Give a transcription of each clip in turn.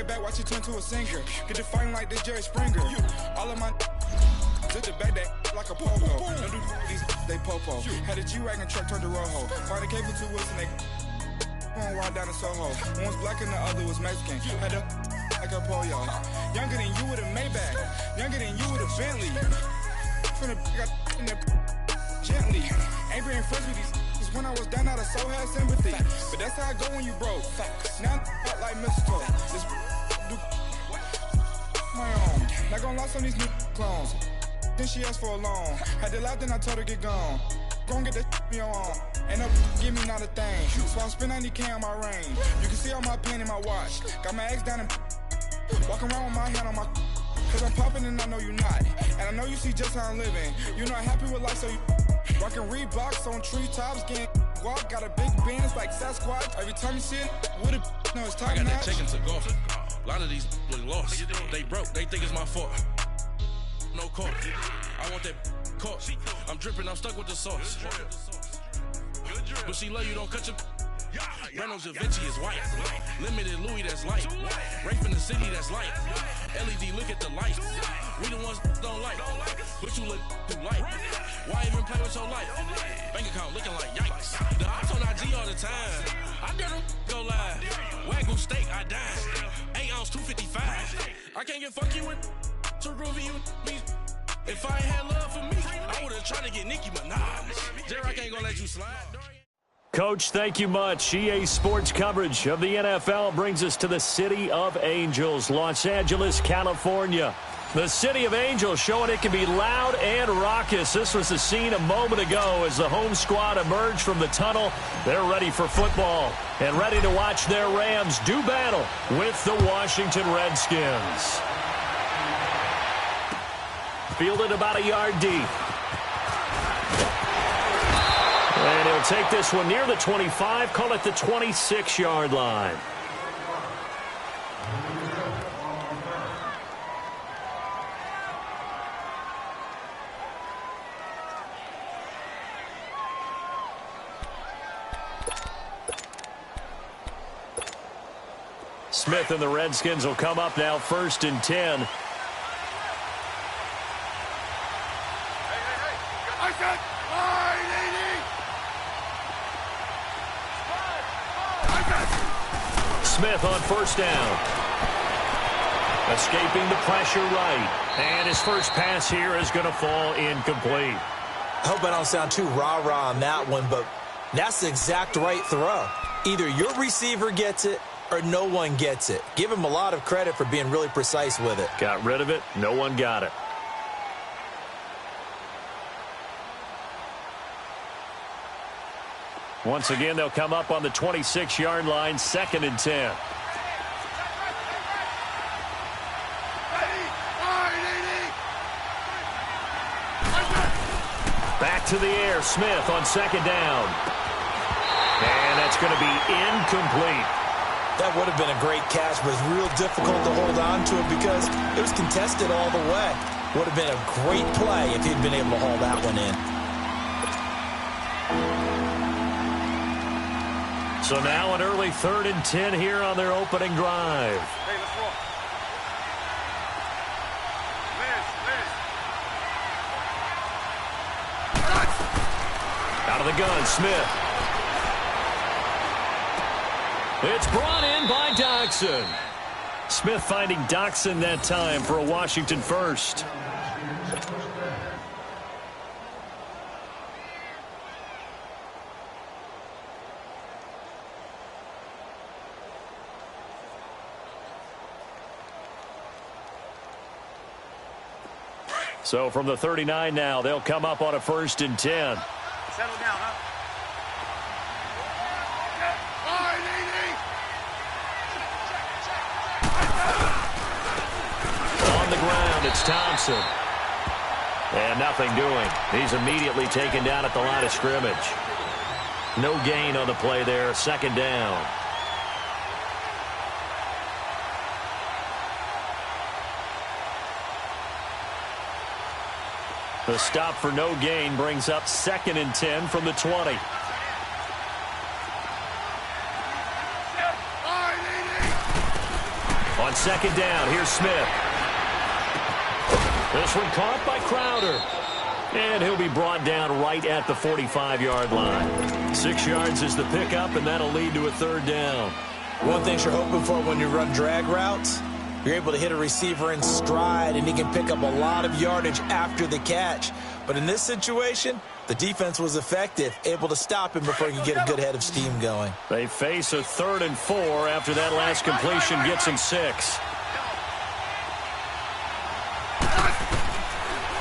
it back, watch it turn to a singer. Get to fighting like this Jerry Springer. All of my took the back that like a popo. Don't do these, they popo. Had a G-Wagon truck turned to Rojo. Find a cable 2 wheels and they going ride down to Soho. One was black and the other was Mexican. Had a like a pollo. Younger than you with a Maybach. Younger than you with a Bentley. From the got in the gently. Ain't being friends with these. When I was down out of so had sympathy. But that's how I go when you broke. Now I'm like mistletoe. This do my own. Not gonna lie on these new clones. Then she asked for a loan. Had to laugh, then I told her get gone. Gon' get that me on. Ain't no give me not a thing. So I spend 90K on my range. You can see all my pain in my watch. Got my ex down and walking around with my hand on my. Cause I'm popping and I know you not. And I know you see just how I'm living. You not happy with life, so you rockin' Reeboks on treetops, getting walk. Got a big Benz like Sasquatch. Every time you see it, with it, no, it's top notch. I got that chicken to golf. A lot of these look lost. They broke, they think it's my fault. No court. I want that court. I'm dripping, I'm stuck with the sauce. But she love you, don't cut your. Reynolds Da Vinci is white. Limited Louis, that's light. Rape in the city, that's light. LED, look at the light. We the ones don't like. But you look too light. Why even play with your life? Bank account looking like yikes. The ops on IG all the time. I dare them go live. Wagyu steak, I dine. 8 ounce, 255. I can't get fuck you with too groovy you me. If I ain't had love for me, I would've tried to get Nicki Minaj. J-Rock ain't gonna let you slide. Coach, thank you much. EA Sports coverage of the NFL brings us to the City of Angels, Los Angeles, California. The City of Angels showing it can be loud and raucous. This was the scene a moment ago as the home squad emerged from the tunnel. They're ready for football and ready to watch their Rams do battle with the Washington Redskins. Fielded about a yard deep. And he'll take this one near the 25, call it the 26-yard line. Smith and the Redskins will come up now, 1st and 10. Smith on 1st down. Escaping the pressure right. And his first pass here is going to fall incomplete. I hope I don't sound too rah-rah on that one, but that's the exact right throw. Either your receiver gets it or no one gets it. Give him a lot of credit for being really precise with it. Got rid of it. No one got it. Once again, they'll come up on the 26-yard line, 2nd and 10. Back to the air, Smith on 2nd down. And that's going to be incomplete. That would have been a great catch, but it's real difficult to hold on to it because it was contested all the way. Would have been a great play if he'd been able to haul that one in. So now an early 3rd and 10 here on their opening drive. Hey, let's roll. Out of the gun, Smith. It's brought in by Doxson. Smith finding Doxson that time for a Washington first. So from the 39 now, they'll come up on a 1st and 10. Settle down, huh? On the ground, it's Thompson. And nothing doing. He's immediately taken down at the line of scrimmage. No gain on the play there, 2nd down. The stop for no gain brings up 2nd and 10 from the 20. On second down, here's Smith. This one caught by Crowder. And he'll be brought down right at the 45-yard line. 6 yards is the pickup, and that'll lead to a third down. One thing you're hoping for when you run drag routes, you're able to hit a receiver in stride, and he can pick up a lot of yardage after the catch. But in this situation, the defense was effective, able to stop him before he could get a good head of steam going. They face a 3rd and 4 after that last completion gets him 6.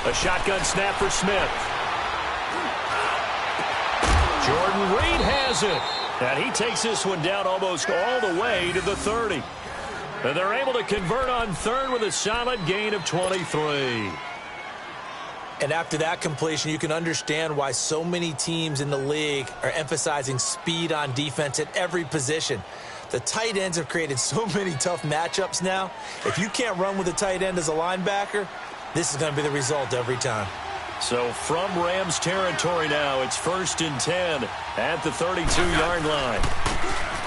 A shotgun snap for Smith. Jordan Reed has it. And he takes this one down almost all the way to the 30. And they're able to convert on 3rd with a solid gain of 23. And after that completion, you can understand why so many teams in the league are emphasizing speed on defense at every position. The tight ends have created so many tough matchups now. If you can't run with a tight end as a linebacker, this is going to be the result every time. So from Rams territory now, it's 1st and 10 at the 32-yard line.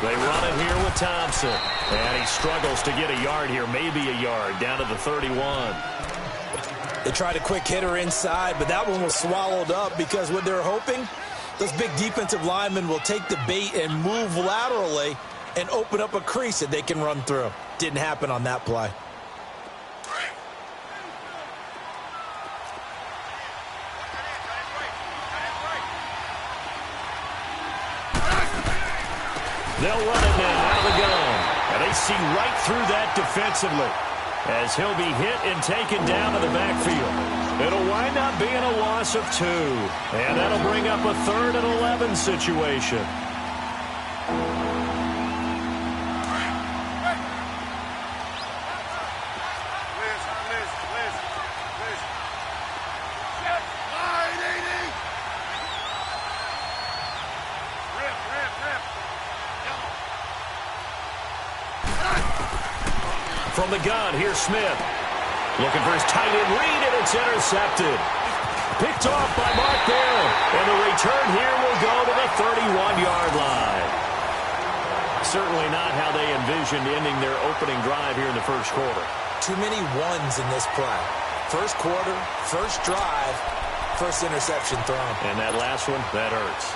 They run it here with Thompson. And he struggles to get a yard here, maybe a yard, down to the 31. They tried a quick hitter inside, but that one was swallowed up because what they're hoping, those big defensive linemen will take the bait and move laterally and open up a crease that they can run through. Didn't happen on that play. They'll run it now out of the gun. And they see right through that defensively as he'll be hit and taken down to the backfield. It'll wind up being a loss of 2. And that'll bring up a 3rd and 11 situation. From the gun, here's Smith. Looking for his tight end read, and it's intercepted. Picked off by Mark Barron. And the return here will go to the 31-yard line. Certainly not how they envisioned ending their opening drive here in the first quarter. Too many ones in this play. First quarter, first drive, first interception thrown. And that last one, that hurts.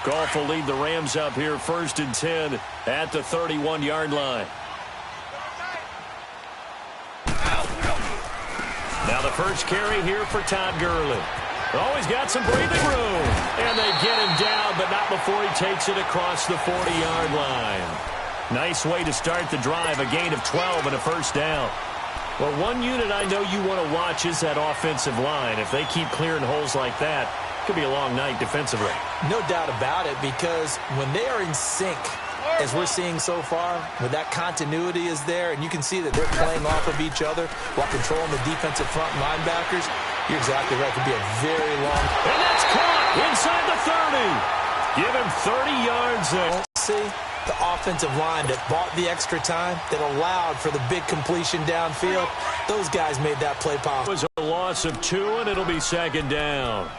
Goff will lead the Rams up here 1st and 10 at the 31-yard line. Now the first carry here for Todd Gurley. Always got some breathing room. And they get him down, but not before he takes it across the 40-yard line. Nice way to start the drive, a gain of 12 and a first down. Well, one unit I know you want to watch is that offensive line. If they keep clearing holes like that, it could be a long night defensively. No doubt about it, because when they are in sync, as we're seeing so far, when that continuity is there, and you can see that they're playing off of each other while controlling the defensive front linebackers, you're exactly right. It could be a very long. And that's caught inside the 30. Give him 30 yards there. See the offensive line that bought the extra time, that allowed for the big completion downfield. Those guys made that play possible. It was a loss of 2, and it'll be 2nd down.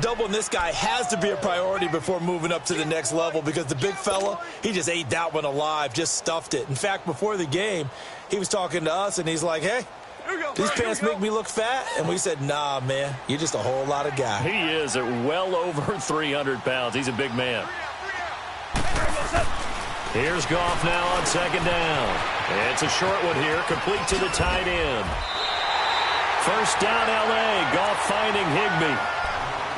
Doubling this guy has to be a priority before moving up to the next level, because the big fella, he just ate that one alive, just stuffed it. In fact, before the game, he was talking to us, and he's like, hey, these pants make me look fat. And we said, nah, man, you're just a whole lot of guy. He is at well over 300 pounds. He's a big man. Here's Goff now on 2nd down. It's a short one here, complete to the tight end. First down, L.A. Goff finding Higbee.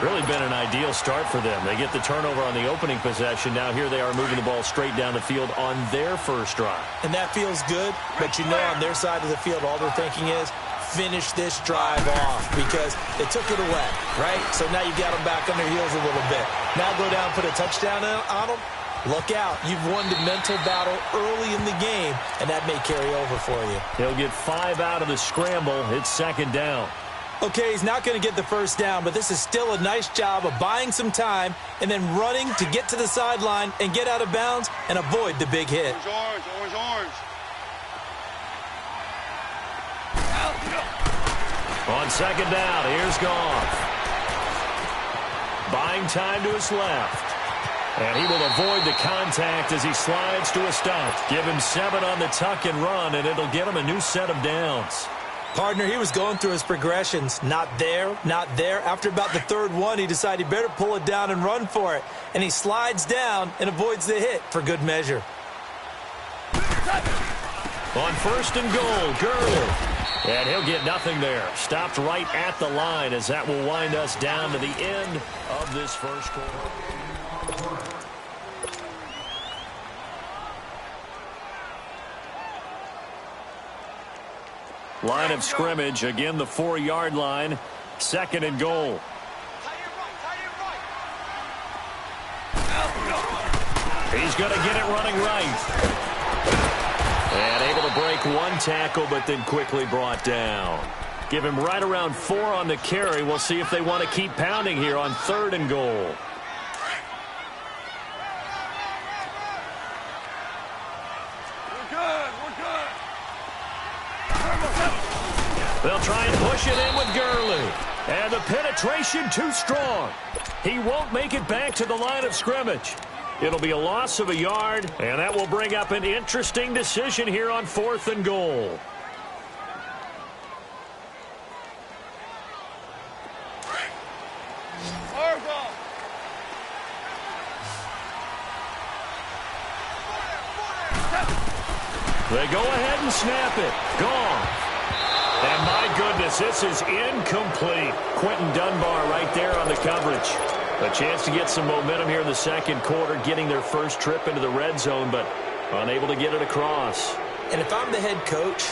Really been an ideal start for them. They get the turnover on the opening possession. Now here they are moving the ball straight down the field on their first drive. And that feels good, but you know on their side of the field all they're thinking is finish this drive off, because they took it away, right? So now you got them back on their heels a little bit. Now go down, put a touchdown on them. Look out. You've won the mental battle early in the game, and that may carry over for you. He'll get 5 out of the scramble. It's 2nd down. Okay, he's not going to get the first down, but this is still a nice job of buying some time and then running to get to the sideline and get out of bounds and avoid the big hit. Orange, orange, orange. On 2nd down, here's Goff. By Buying time to his left. And he will avoid the contact as he slides to a stop. Give him 7 on the tuck and run, and it'll get him a new set of downs. Partner, he was going through his progressions. Not there, not there. After about the third one, he decided he better pull it down and run for it. And he slides down and avoids the hit for good measure. On 1st and goal, Gurley. And he'll get nothing there. Stopped right at the line as that will wind us down to the end of this first quarter. Line of scrimmage, again the 4-yard line. 2nd and goal. He's going to get it running right. And able to break 1 tackle, but then quickly brought down. Give him right around 4 on the carry. We'll see if they want to keep pounding here on 3rd and goal. They'll try and push it in with Gurley. And the penetration too strong. He won't make it back to the line of scrimmage. It'll be a loss of a yard, and that will bring up an interesting decision here on 4th and goal. They go ahead and snap it. Gone. And my goodness, this is incomplete. Quentin Dunbar right there on the coverage. A chance to get some momentum here in the 2nd quarter, getting their first trip into the red zone, but unable to get it across. And if I'm the head coach,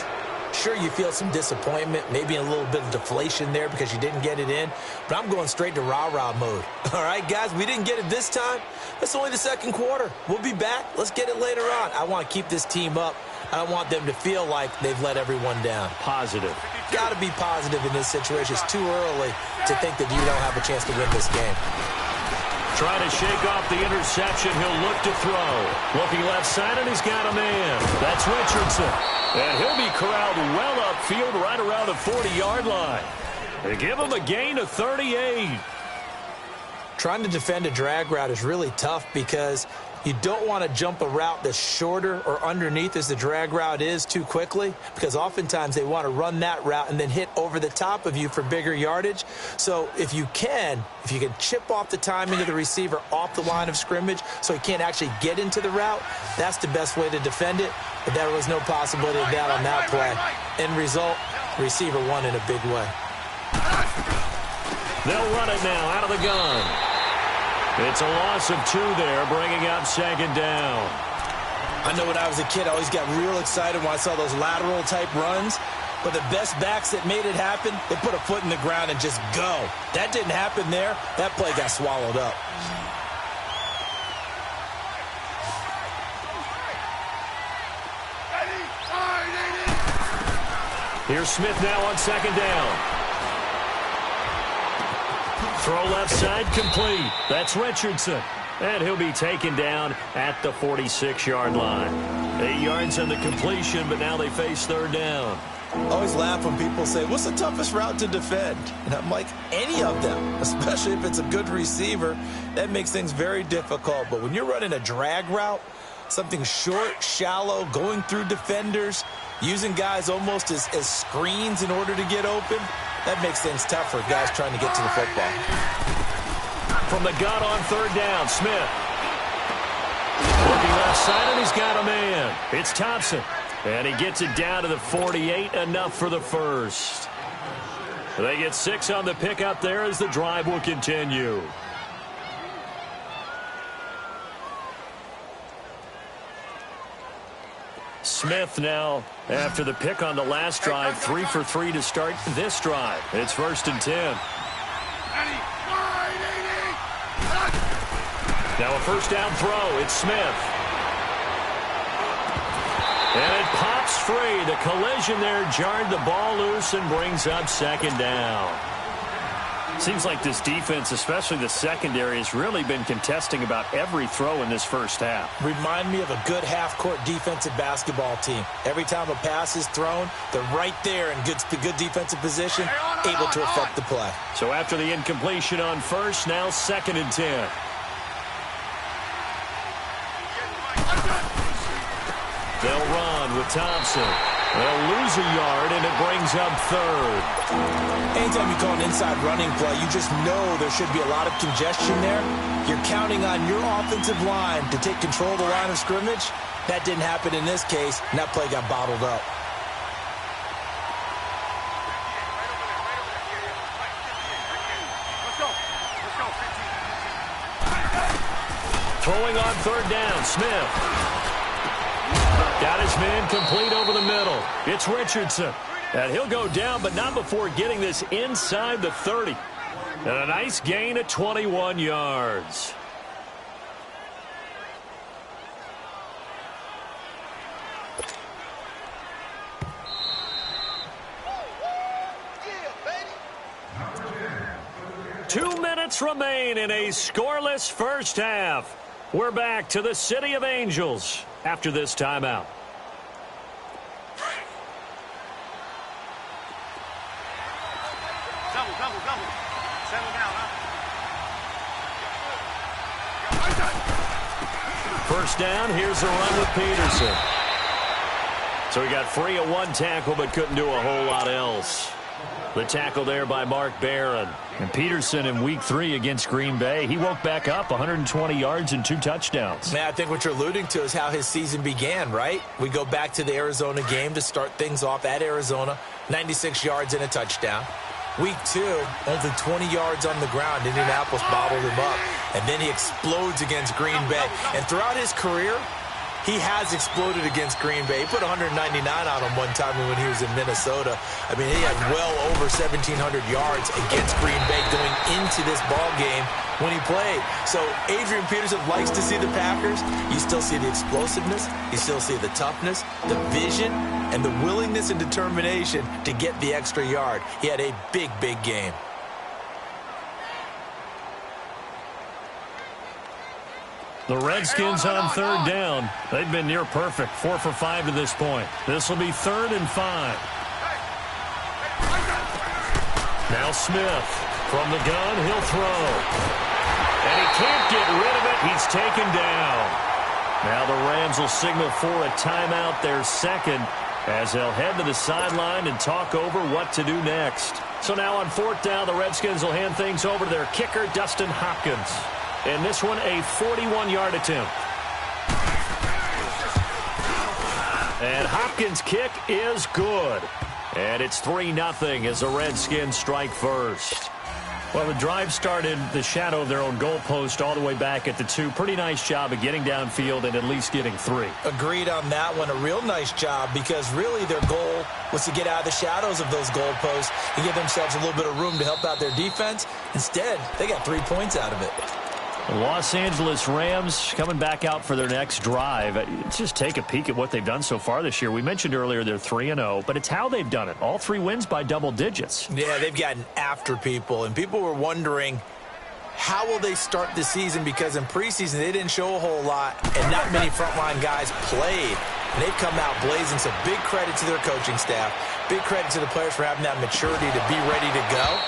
sure, you feel some disappointment, maybe a little bit of deflation there because you didn't get it in, but I'm going straight to rah-rah mode. All right, guys, we didn't get it this time. It's only the 2nd quarter. We'll be back. Let's get it later on. I want to keep this team up. I don't want them to feel like they've let everyone down. Positive. Got to be positive in this situation. It's too early to think that you don't have a chance to win this game. Trying to shake off the interception. He'll look to throw. Looking left side, and he's got a man. That's Richardson. And he'll be corralled well upfield right around the 40-yard line. They give him a gain of 38. Trying to defend a drag route is really tough because you don't want to jump a route that's shorter or underneath as the drag route is too quickly, because oftentimes they want to run that route and then hit over the top of you for bigger yardage. So if you can chip off the timing of the receiver off the line of scrimmage so he can't actually get into the route, that's the best way to defend it. But there was no possibility of that on that play. End result, receiver won in a big way. They'll run it now out of the gun. It's a loss of 2 there, bringing up 2nd down. I know when I was a kid, I always got real excited when I saw those lateral-type runs. But the best backs that made it happen, they put a foot in the ground and just go. That didn't happen there. That play got swallowed up. Here's Smith now on 2nd down. Throw left side complete. That's Richardson. And he'll be taken down at the 46-yard line. 8 yards on the completion, but now they face 3rd down. I always laugh when people say, what's the toughest route to defend? And I'm like, any of them, especially if it's a good receiver. That makes things very difficult. But when you're running a drag route, something short, shallow, going through defenders, using guys almost as screens in order to get open, that makes things tough for guys trying to get to the football. From the gun on 3rd down, Smith. Looking left side, and he's got a man. It's Thompson. And he gets it down to the 48, enough for the first. They get 6 on the pickup there as the drive will continue. Smith now, after the pick on the last drive, 3 for 3 to start this drive. It's 1st and 10. Now a 1st down throw. It's Smith. And it pops free. The collision there jarred the ball loose and brings up 2nd down. Seems like this defense, especially the secondary, has really been contesting about every throw in this first half. Remind me of a good half-court defensive basketball team. Every time a pass is thrown, they're right there in good defensive position, able to affect the play. So after the incompletion on first, now 2nd and 10. They'll run with Thompson. They'll lose a yard, and it brings up 3rd. Anytime you call an inside running play, you just know there should be a lot of congestion there. You're counting on your offensive line to take control of the line of scrimmage. That didn't happen in this case, and that play got bottled up. Throwing on 3rd down, Smith. Got his man complete over the middle. It's Richardson. And he'll go down, but not before getting this inside the 30. And a nice gain at 21 yards. Two minutes remain in a scoreless first half. We're back to the City of Angels after this timeout. Double. Settle down, huh? First down, here's a run with Peterson. So he got free of one tackle but couldn't do a whole lot else. The tackle there by Mark Barron. And Peterson in Week 3 against Green Bay, he woke back up 120 yards and 2 touchdowns. Man, I think what you're alluding to is how his season began, right? We go back to the Arizona game to start things off at Arizona, 96 yards and a touchdown. Week 2, only 20 yards on the ground. Indianapolis bottled him up. And then he explodes against Green Bay. And throughout his career, he has exploded against Green Bay. He put 199 on him one time when he was in Minnesota. I mean, he had well over 1,700 yards against Green Bay going into this ball game when he played. So Adrian Peterson likes to see the Packers. You still see the explosiveness. You still see the toughness, the vision, and the willingness and determination to get the extra yard. He had a big game. The Redskins on 3rd down. They've been near perfect, 4 for 5 to this point. This will be 3rd and 5. Now Smith from the gun, he'll throw. And he can't get rid of it. He's taken down. Now the Rams will signal for a timeout, their 2nd, as they'll head to the sideline and talk over what to do next. So now on 4th down, the Redskins will hand things over to their kicker, Dustin Hopkins. And this one, a 41-yard attempt. And Hopkins' kick is good. And it's 3-0 as the Redskins strike first. Well, the drive started the shadow of their own goalpost all the way back at the 2. Pretty nice job of getting downfield and at least getting 3. Agreed on that one. A real nice job because really their goal was to get out of the shadows of those goalposts and give themselves a little bit of room to help out their defense. Instead, they got 3 points out of it. The Los Angeles Rams coming back out for their next drive. Let's just take a peek at what they've done so far this year. We mentioned earlier they're 3-0, but it's how they've done it. All 3 wins by double digits. Yeah, they've gotten after people, and people were wondering how will they start the season because in preseason they didn't show a whole lot and not many frontline guys played. And they've come out blazing, so big credit to their coaching staff. Big credit to the players for having that maturity to be ready to go.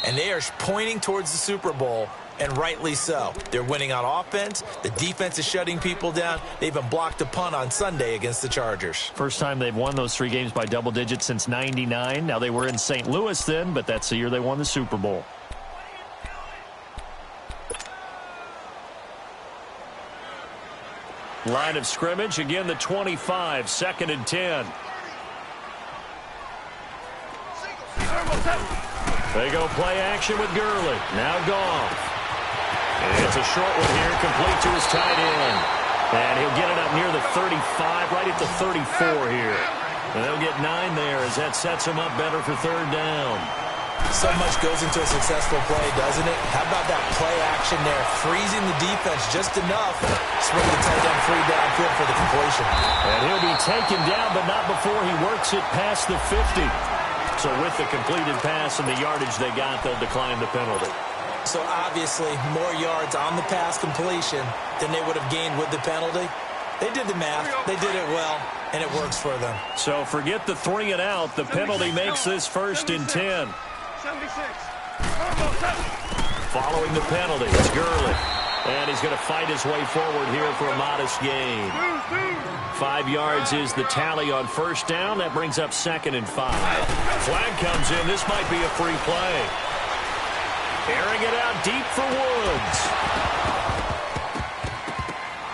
And they are pointing towards the Super Bowl. And rightly so. They're winning on offense. The defense is shutting people down. They even blocked a punt on Sunday against the Chargers. First time they've won those 3 games by double digits since '99. Now, they were in St. Louis then, but that's the year they won the Super Bowl. Line of scrimmage, again the 25, 2nd and 10. They go play action with Gurley. Now Goff. And it's a short one here, complete to his tight end. And he'll get it up near the 35, right at the 34 here. And they'll get 9 there as that sets him up better for 3rd down. So much goes into a successful play, doesn't it? How about that play action there? Freezing the defense just enough. Swing the tight end free downfield for the completion. And he'll be taken down, but not before he works it past the 50. So with the completed pass and the yardage they got, they'll decline the penalty. So obviously more yards on the pass completion than they would have gained with the penalty. They did the math. They did it well, and it works for them. So forget the 3 and out. The penalty makes this 1st and 10. 76. Following the penalty, it's Gurley. And he's going to fight his way forward here for a modest gain. 5 yards is the tally on 1st down. That brings up 2nd and 5. Flag comes in. This might be a free play. Airing it out deep for Woods.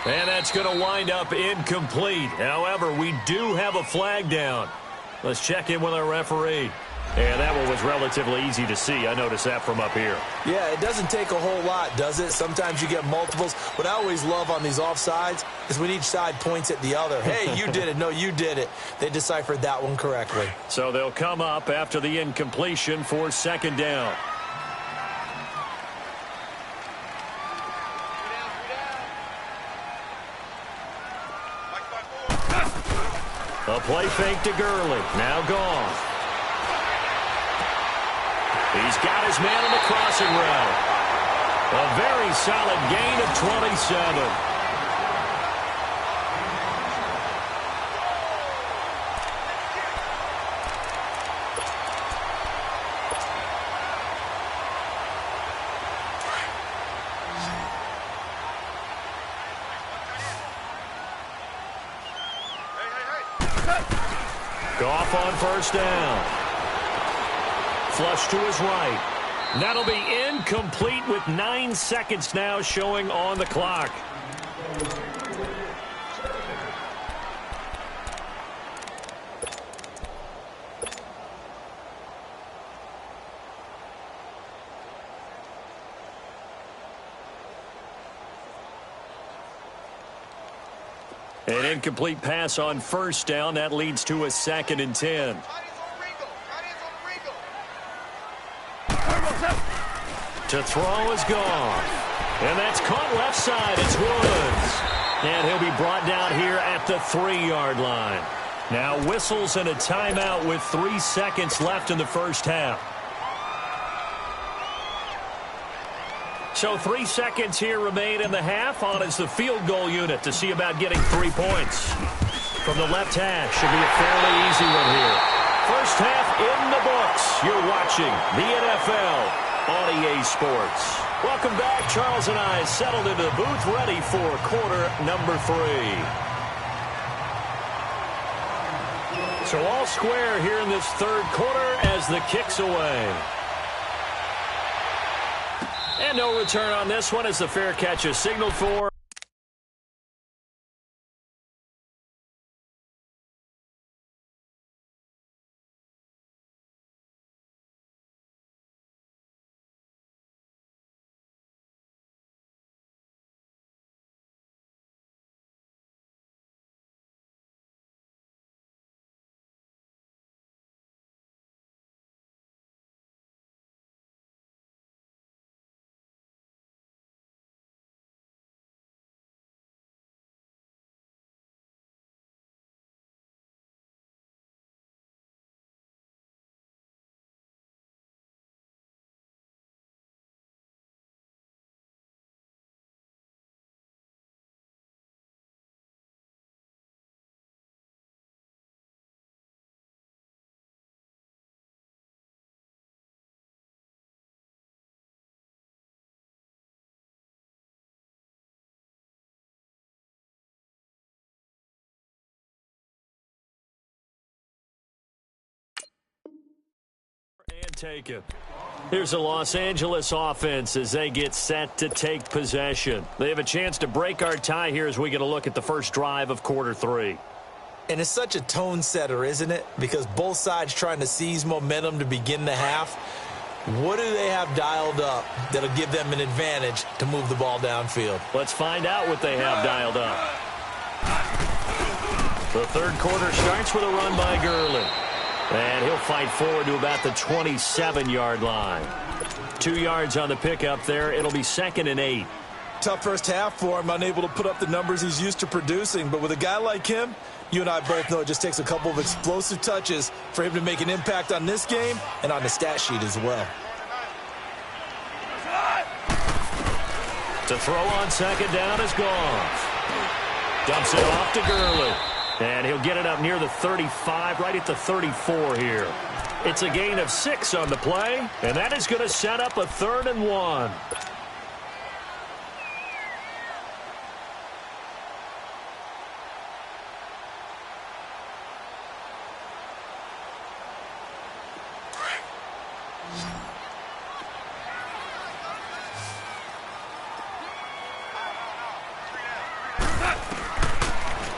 And that's going to wind up incomplete. However, we do have a flag down. Let's check in with our referee. And that one was relatively easy to see. I noticed that from up here. Yeah, it doesn't take a whole lot, does it? Sometimes you get multiples. What I always love on these offsides is when each side points at the other. Hey, you did it. No, you did it. They deciphered that one correctly. So they'll come up after the incompletion for 2nd down. A play fake to Gurley. Now gone. He's got his man on the crossing route. A very solid gain of 27. Goff on 1st down. Flush to his right. That'll be incomplete with 9 seconds now showing on the clock. An incomplete pass on 1st down. That leads to a 2nd and 10. To throw is gone. And that's caught left side. It's Woods. And he'll be brought down here at the 3-yard line. Now whistles and a timeout with 3 seconds left in the 1st half. So 3 seconds here remain in the half. On is the field goal unit to see about getting 3 points. From the left hash, should be a fairly easy one here. 1st half in the books. You're watching the NFL on EA Sports. Welcome back. Charles and I settled into the booth, ready for quarter number 3. So all square here in this 3rd quarter as the kick's away. And no return on this one as the fair catch is signaled for. And taken. Here's the Los Angeles offense as they get set to take possession. They have a chance to break our tie here as we get a look at the first drive of quarter 3. And it's such a tone setter, isn't it? Because both sides trying to seize momentum to begin the half. What do they have dialed up that'll give them an advantage to move the ball downfield? Let's find out what they have dialed up. The 3rd quarter starts with a run by Gurley. And he'll fight forward to about the 27-yard line. 2 yards on the pickup there. It'll be 2nd and 8. tough first half for him, unable to put up the numbers he's used to producing. But with a guy like him, you and I both know it just takes a couple of explosive touches for him to make an impact on this game and on the stat sheet as well. To throw on second down is Goff. Dumps it off to Gurley. And he'll get it up near the 35, right at the 34 here. It's a gain of 6 on the play, and that is going to set up a 3rd and 1.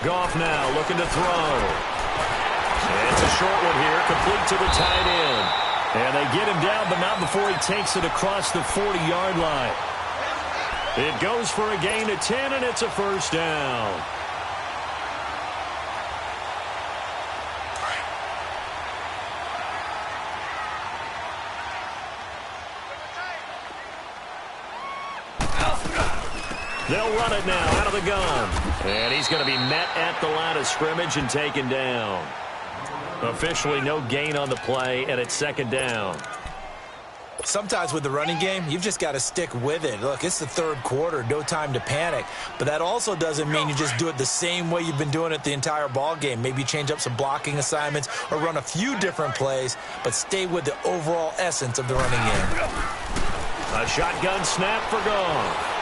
Goff now looking to throw. It's a short one here, complete to the tight end. And they get him down, but not before he takes it across the 40-yard line. It goes for a gain of 10, and it's a first down. They'll run it now out of the gun. And he's going to be met at the line of scrimmage and taken down. Officially no gain on the play, and it's second down. Sometimes with the running game, you've just got to stick with it. Look, it's the 3rd quarter, no time to panic. But that also doesn't mean you just do it the same way you've been doing it the entire ball game. Maybe change up some blocking assignments or run a few different plays, but stay with the overall essence of the running game. A shotgun snap for Goff.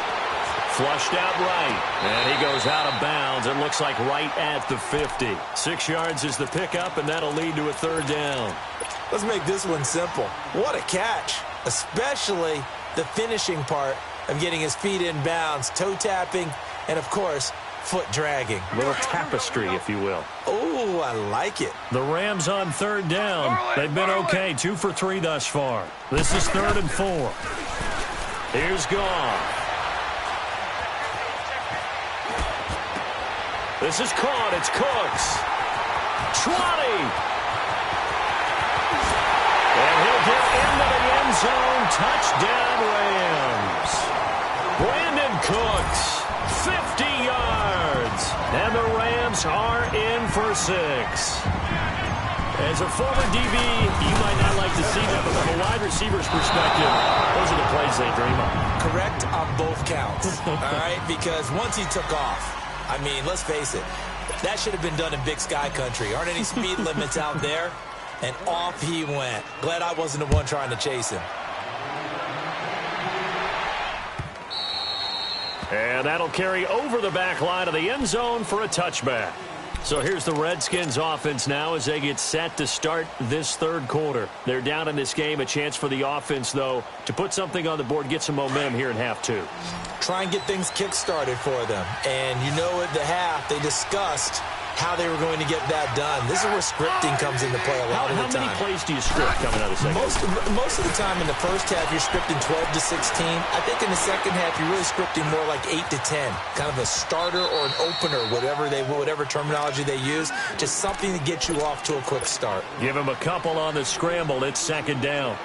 Flushed out right, and he goes out of bounds. It looks like right at the 50. 6 yards is the pickup, and that'll lead to a 3rd down. Let's make this one simple. What a catch, especially the finishing part of getting his feet in bounds, toe tapping, and, of course, foot dragging. A little tapestry, if you will. Oh, I like it. The Rams on 3rd down. They've been okay, 2 for 3 thus far. This is 3rd and 4. Here's Goff. This is caught. It's Cooks. 20. And he'll get into the end zone. Touchdown, Rams. Brandon Cooks, 50 yards. And the Rams are in for 6. As a former DB, you might not like to see that, but from a wide receiver's perspective, those are the plays they dream of. Correct on both counts, all right? Because once he took off, I mean, let's face it, that should have been done in Big Sky Country. Aren't any speed limits out there? And off he went. Glad I wasn't the one trying to chase him. And that'll carry over the back line of the end zone for a touchback. So here's the Redskins offense now as they get set to start this 3rd quarter. They're down in this game. A chance for the offense, though, to put something on the board, get some momentum here in half 2. Try and get things kick-started for them. And you know at the half, they discussed how they were going to get that done. This is where scripting comes into play a lot of the time. How many plays do you script coming out of the second? Most of the time in the first half, you're scripting 12 to 16. I think in the second half, you're really scripting more like 8 to 10. Kind of a starter or an opener, whatever terminology they use. Just something to get you off to a quick start. Give him a couple on the scramble. It's second down.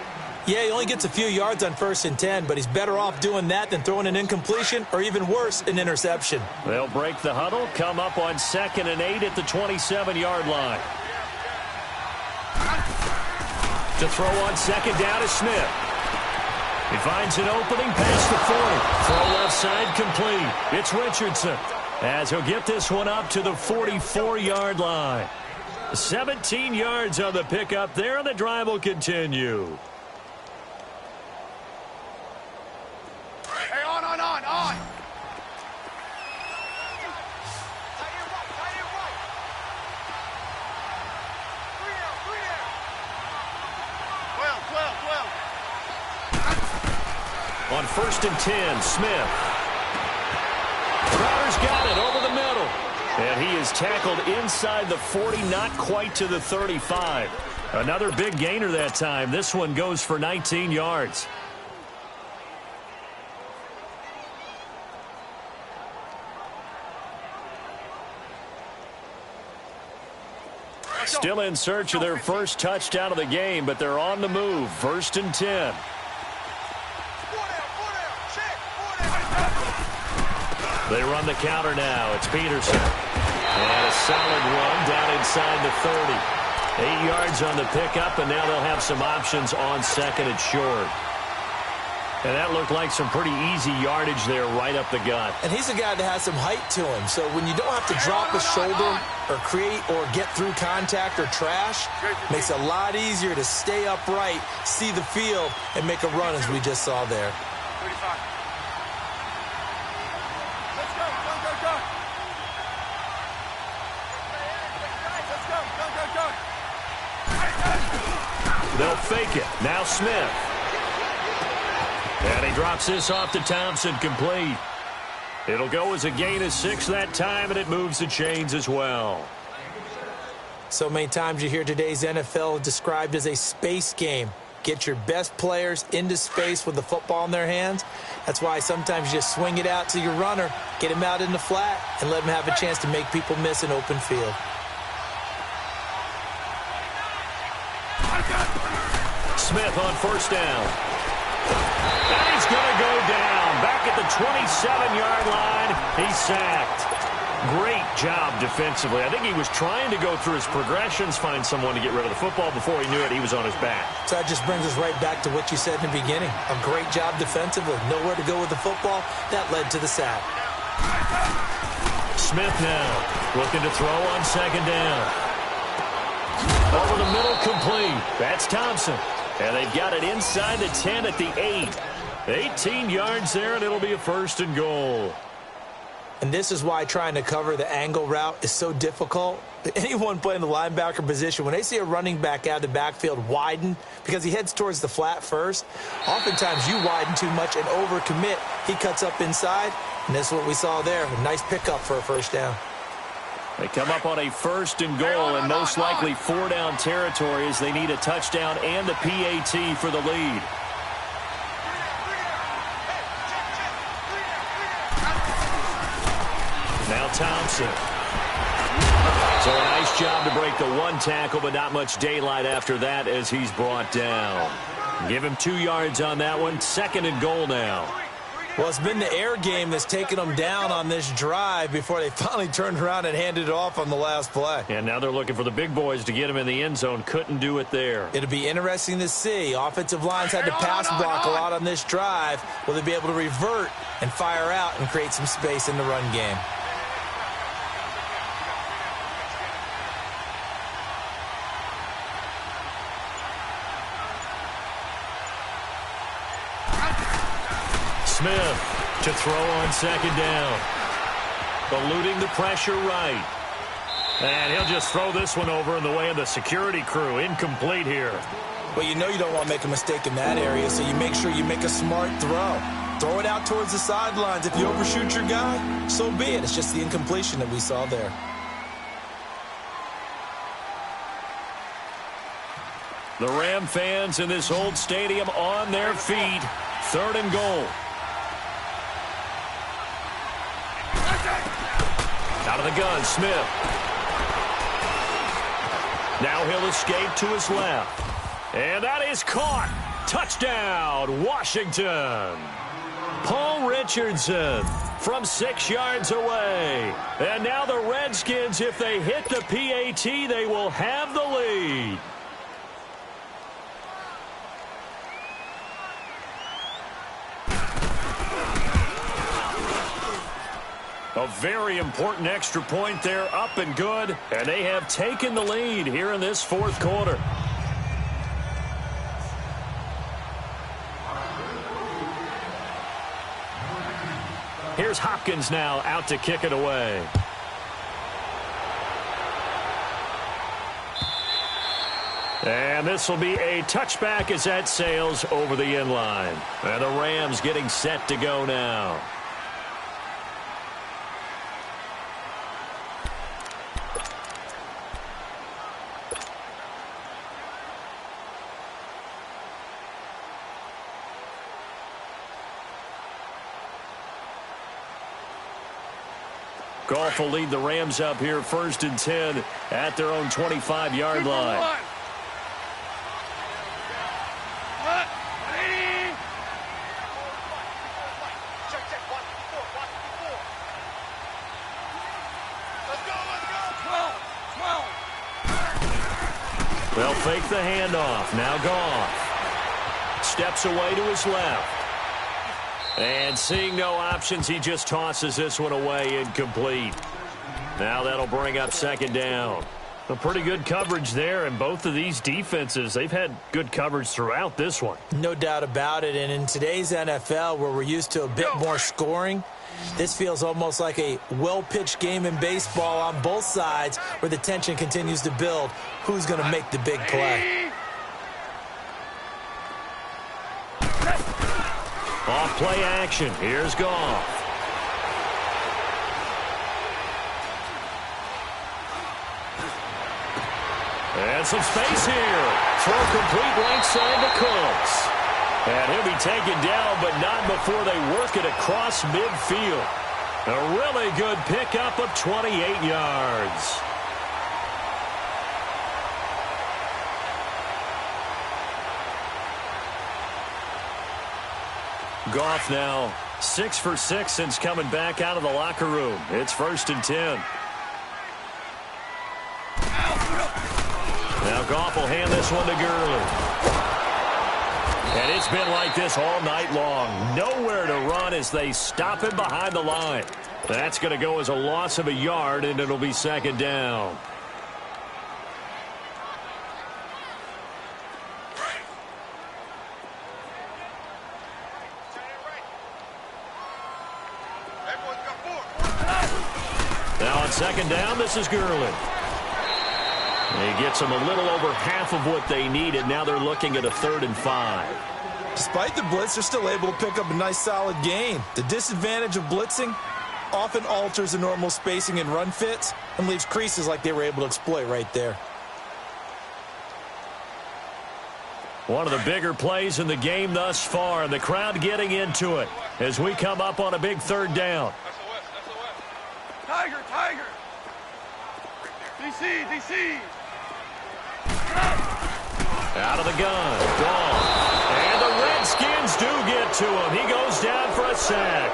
Yeah, he only gets a few yards on 1st and 10, but he's better off doing that than throwing an incompletion or even worse, an interception. They'll break the huddle, come up on 2nd and 8 at the 27-yard line. To throw on second down is Smith. He finds an opening past the 40. Throw left side complete. It's Richardson as he'll get this one up to the 44-yard line. 17 yards on the pickup there, and the drive will continue. Hey, on. On 1st and 10, Smith. Crowder's got it over the middle. And he is tackled inside the 40, not quite to the 35. Another big gainer that time. This one goes for 19 yards. Still in search of their first touchdown of the game, but they're on the move. 1st and 10. They run the counter now. It's Peterson. And a solid run down inside the 30. 8 yards on the pickup, and now they'll have some options on second and short. And that looked like some pretty easy yardage there right up the gut. And he's a guy that has some height to him. So when you don't have to drop a shoulder or create or get through contact or trash, makes it a lot easier to stay upright, see the field, and make a run as we just saw there. 35. Let's go. Go. Let's go. They'll fake it. Now Smith. And he drops this off to Thompson, complete. It'll go as a gain of 6 that time, and it moves the chains as well. So many times you hear today's NFL described as a space game. Get your best players into space with the football in their hands. That's why sometimes you just swing it out to your runner, get him out in the flat, and let him have a chance to make people miss an open field. Smith on first down. And he's going to go down. Back at the 27-yard line, he's sacked. Great job defensively. I think he was trying to go through his progressions, find someone to get rid of the football. Before he knew it, he was on his back. So that just brings us right back to what you said in the beginning. A great job defensively. Nowhere to go with the football. That led to the sack. Smith now looking to throw on second down. Over the middle, complete. That's Thompson. And they've got it inside the 10 at the 8. 18 yards there, and it'll be a first and goal. And this is why trying to cover the angle route is so difficult. Anyone playing the linebacker position, when they see a running back out of the backfield widen, because he heads towards the flat first, oftentimes you widen too much and overcommit. He cuts up inside, and this is what we saw there. A nice pickup for a first down. They come up on a first and goal, and most likely 4-down territory as they need a touchdown and a PAT for the lead. Now Thompson. So a nice job to break the one tackle, but not much daylight after that as he's brought down. Give him 2 yards on that one. Second and goal now. Well, it's been the air game that's taken them down on this drive before they finally turned around and handed it off on the last play. And now they're looking for the big boys to get him in the end zone. Couldn't do it there. It'll be interesting to see. Offensive lines had to pass block a lot on this drive. Will they be able to revert and fire out and create some space in the run game? Smith to throw on second down. Eluding the pressure right. And he'll just throw this one over in the way of the security crew. Incomplete here. Well, you know you don't want to make a mistake in that area, so you make sure you make a smart throw. Throw it out towards the sidelines. If you overshoot your guy, so be it. It's just the incompletion that we saw there. The Ram fans in this old stadium on their feet. Third and goal. Out of the gun, Smith. Now he'll escape to his left. And that is caught. Touchdown, Washington. Paul Richardson from 6 yards away. And now the Redskins, if they hit the PAT, they will have the lead. A very important extra point there, up and good. And they have taken the lead here in this fourth quarter. Here's Hopkins now out to kick it away. And this will be a touchback as that sails over the end line. And the Rams getting set to go now. Goff will lead the Rams up here first and 10 at their own 25-yard line. They'll fake the handoff. Now Goff. Steps away to his left. And seeing no options, he just tosses this one away incomplete. Now that'll bring up second down. A pretty good coverage there, and both of these defenses, they've had good coverage throughout this one. No doubt about it, and in today's NFL, where we're used to a bit more scoring, this feels almost like a well-pitched game in baseball on both sides where the tension continues to build. Who's going to make the big play? Off play action. Here's Goff. And some space here. Throw complete right side to Cooks. And he'll be taken down, but not before they work it across midfield. A really good pickup of 28 yards. Goff now 6 for 6 since coming back out of the locker room. It's 1st and 10. Now Goff will hand this one to Gurley. And it's been like this all night long. Nowhere to run as they stop him behind the line. That's going to go as a loss of a yard, and it'll be second down. Now on second down, this is Gurley. He gets them a little over half of what they needed. Now they're looking at a 3rd and 5. Despite the blitz, they're still able to pick up a nice solid gain. The disadvantage of blitzing often alters the normal spacing and run fits and leaves creases like they were able to exploit right there. One of the bigger plays in the game thus far, and the crowd getting into it as we come up on a big 3rd down. Tiger, Tiger. DC, DC. Out of the gun. Gone. And the Redskins do get to him. He goes down for a sack.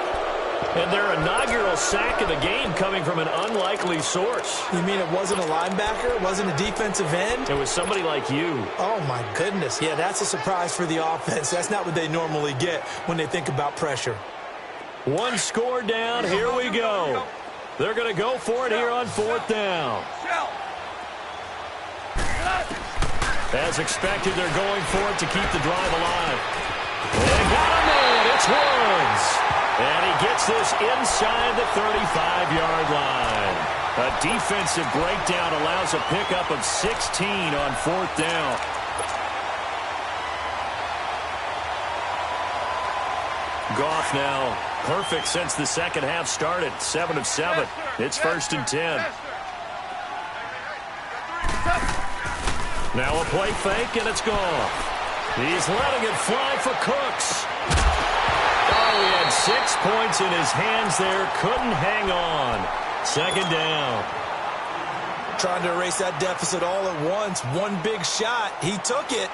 And their inaugural sack of the game coming from an unlikely source. You mean it wasn't a linebacker? It wasn't a defensive end? It was somebody like you. Oh, my goodness. Yeah, that's a surprise for the offense. That's not what they normally get when they think about pressure. One score down. Here we go. They're going to go for it here on 4th down. As expected, they're going for it to keep the drive alive. They got him in. It's Woods. And he gets this inside the 35-yard line. A defensive breakdown allows a pickup of 16 on 4th down. Goff now perfect since the second half started. 7 of 7. It's 1st and 10. Now a play fake, and it's Goff. He's letting it fly for Cooks. Oh, he had 6 points in his hands there. Couldn't hang on. 2nd down. Trying to erase that deficit all at once. One big shot. He took it.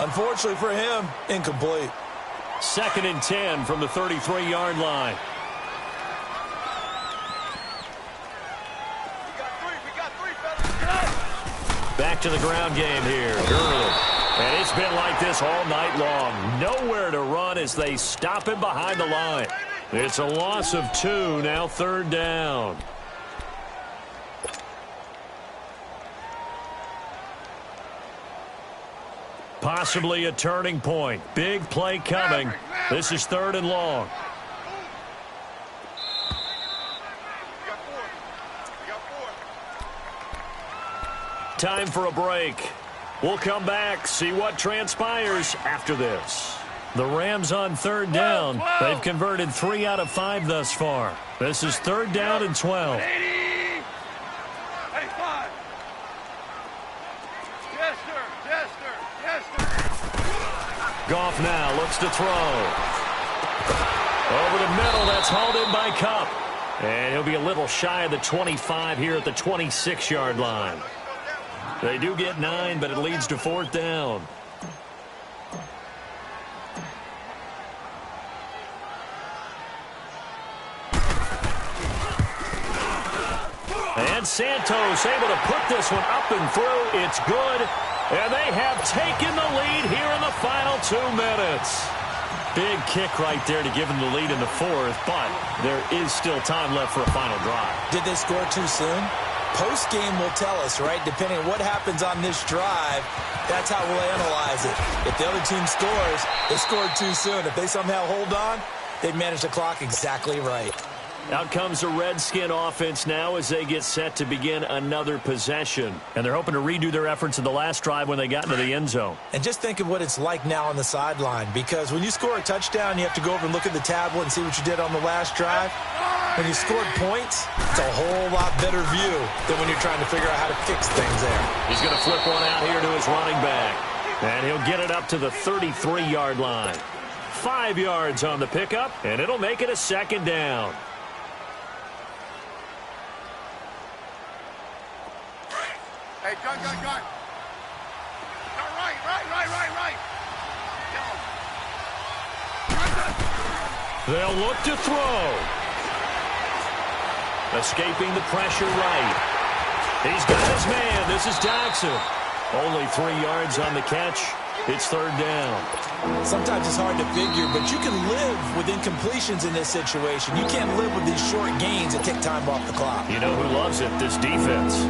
Unfortunately for him, incomplete. 2nd and 10 from the 33-yard line. Back to the ground game here. Gurley. And it's been like this all night long. Nowhere to run as they stop him behind the line. It's a loss of 2, now 3rd down. Possibly a turning point. Big play coming. This is 3rd and long. Time for a break. We'll come back, see what transpires after this. The Rams on 3rd down. They've converted 3 out of 5 thus far. This is 3rd down and 12. Goff now looks to throw. Over the middle, that's hauled in by Kupp. And he'll be a little shy of the 25 here at the 26-yard line. They do get 9, but it leads to 4th down. And Santos able to put this one up and through. It's good. And they have taken the lead here in the final 2 minutes. Big kick right there to give them the lead in the fourth, but there is still time left for a final drive. Did they score too soon? Post-game will tell us, right? Depending on what happens on this drive, that's how we'll analyze it. If the other team scores, they scored too soon. If they somehow hold on, they've managed the clock exactly right. Out comes the Redskin offense now as they get set to begin another possession. And they're hoping to redo their efforts in the last drive when they got into the end zone. And just think of what it's like now on the sideline, because when you score a touchdown, you have to go over and look at the tablet and see what you did on the last drive. When you scored points, it's a whole lot better view than when you're trying to figure out how to fix things there. He's going to flip one out here to his running back. And he'll get it up to the 33-yard line. 5 yards on the pickup, and it'll make it a second down. Hey, gun. Right. They'll look to throw. Escaping the pressure right. He's got his man. This is Jackson. Only 3 yards on the catch. It's third down. Sometimes it's hard to figure, but you can live with incompletions in this situation. You can't live with these short gains that take time off the clock. You know who loves it? This defense.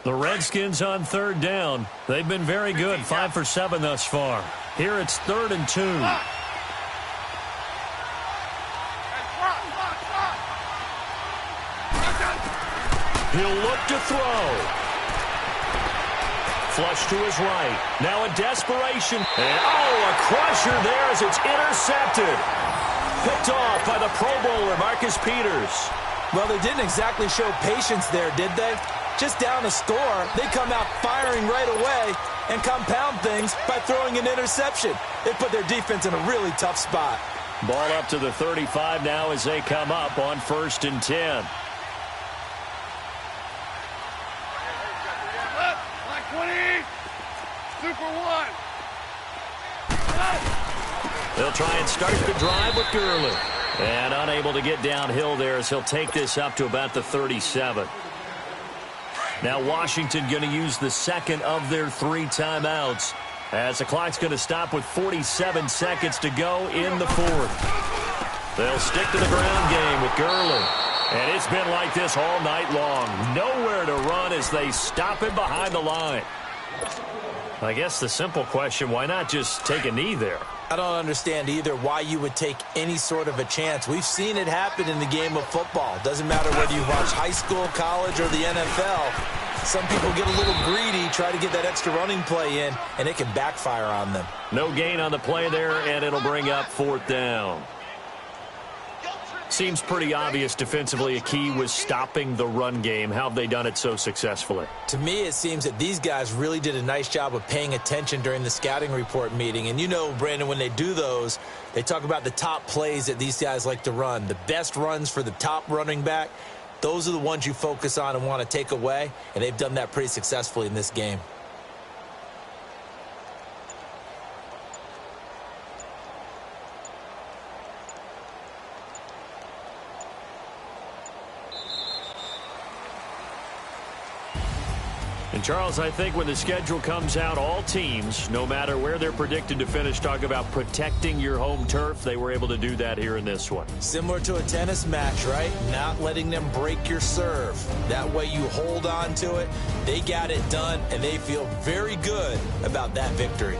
The Redskins on third down. They've been very good, 5 for 7 thus far. Here it's 3rd and 2. He'll look to throw. Flush to his right. Now a desperation. And a crusher there as it's intercepted. Picked off by the Pro Bowler, Marcus Peters. Well, they didn't exactly show patience there, did they? Just down a score, they come out firing right away and compound things by throwing an interception. They put their defense in a really tough spot. Ball up to the 35 now as they come up on 1st and 10. Line 20. Super 1. They'll try and start the drive with Gurley. And unable to get downhill there as he'll take this up to about the 37. Now Washington going to use the second of their 3 timeouts as the clock's going to stop with 47 seconds to go in the fourth. They'll stick to the ground game with Gurley. And it's been like this all night long. Nowhere to run as they stop him behind the line. I guess the simple question, why not just take a knee there? I don't understand either why you would take any sort of a chance. We've seen it happen in the game of football. Doesn't matter whether you watch high school, college, or the NFL. Some people get a little greedy, try to get that extra running play in, and it can backfire on them. No gain on the play there, and it'll bring up 4th down. Seems pretty obvious defensively a key was stopping the run game. How have they done it so successfully? To me, it seems that these guys really did a nice job of paying attention during the scouting report meeting. And you know, Brandon, when they do those, they talk about the top plays that these guys like to run. The best runs for the top running back, those are the ones you focus on and want to take away. And they've done that pretty successfully in this game. And Charles, I think when the schedule comes out, all teams, no matter where they're predicted to finish, talk about protecting your home turf. They were able to do that here in this one. Similar to a tennis match, right? Not letting them break your serve. That way you hold on to it. They got it done, and they feel very good about that victory.